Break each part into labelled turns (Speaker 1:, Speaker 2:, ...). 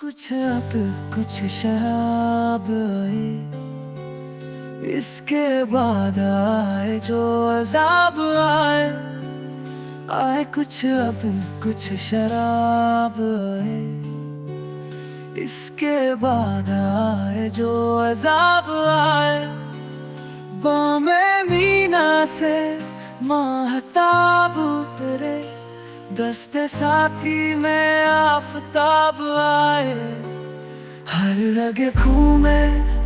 Speaker 1: कुछ अब कुछ शराब आए, इसके बाद आए जो अज़ाब आए। आए कुछ अब कुछ शराब आए, इसके बाद आए जो अज़ाब आए। बामे मीना से माहताब उतरे, दस्ते साथी में आफताब आए। हर रगे घूमे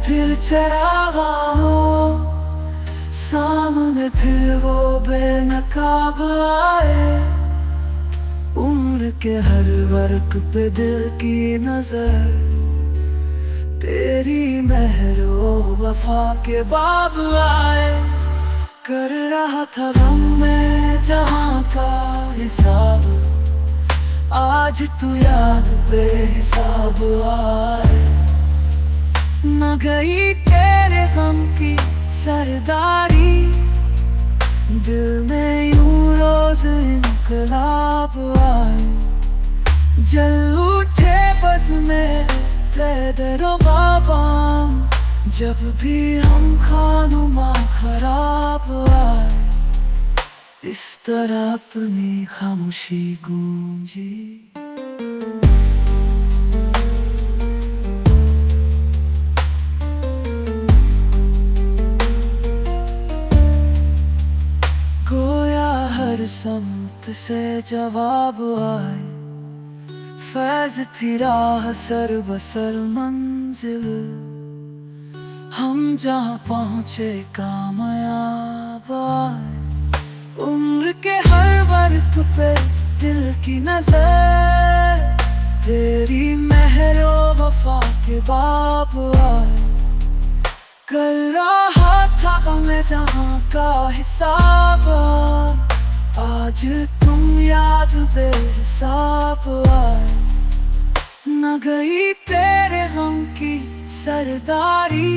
Speaker 1: फिर चरागा हो, सामने फिर वो बेनकाब आए। उम्र के हर वर्क पे दिल की नजर, तेरी मेहरो वफा के बाब आए। कर रहा था गम में जहां का हिसाब, आज तू याद बेहिसाब आए। न गई तेरे गम की सरदारी, दिल में यूं रोज इनकलाब आए। जल उठे बस में दरो बाबाम, जब भी हम खानुमा खराब आए। इस तरह अपनी खामोशी गूंजी, गोया हर समत से जवाब आए। फैज थी राह सर बसर मंजिल, हम जहाँ पहुँचे कामयाब आए। उम्र के हर वर्क पे दिल की नजर, तेरी मेहरो वफा के बाब आए। कर रहा था मैं जहाँ का हिसाब, आज तुम याद बेहिसाब आए। न गई तेरे गम की सरदारी,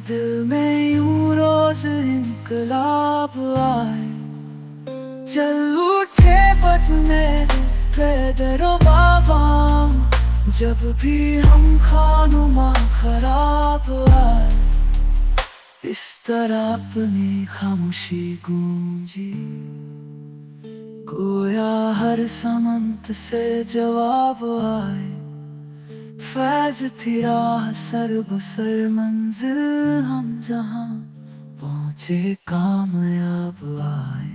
Speaker 1: दिल में यूं रोज इनकलाब आए। चल उठे बस मेरे दरो बाबाम, जब भी हम खानुमा खराब आए। इस तरह अपनी खामोशी गूंजी, गोया हर समंत से जवाब आए। फैज थी राह सर बसर मंजिल, हम जहाँ पहुँचे कामयाब आए।